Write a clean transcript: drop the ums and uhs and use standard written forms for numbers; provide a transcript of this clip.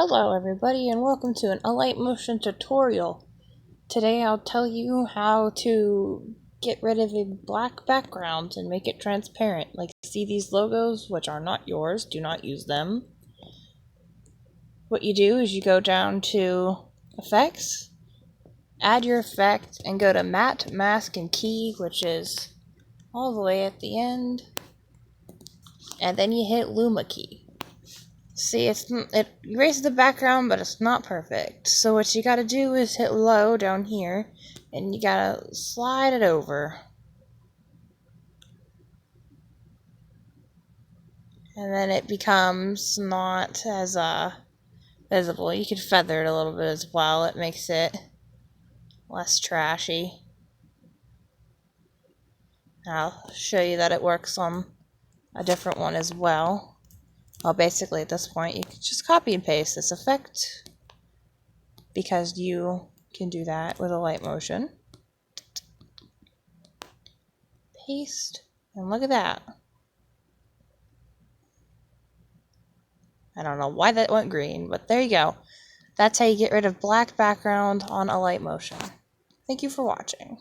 Hello everybody and welcome to an Alight motion tutorial. Today I'll tell you how to get rid of a black background and make it transparent. Like, see these logos, which are not yours, do not use them. What you do is you go down to Effects, add your effect, and go to Matte, Mask, and Key, which is all the way at the end. And then you hit Luma Key. See, it erases the background, but it's not perfect. So what you gotta do is hit low down here, and you gotta slide it over. And then it becomes not as visible. You could feather it a little bit as well. It makes it less trashy. I'll show you that it works on a different one as well. Well, basically at this point you can just copy and paste this effect, because you can do that with a light motion. Paste, and look at that. I don't know why that went green, but there you go. That's how you get rid of black background on Alight motion. Thank you for watching.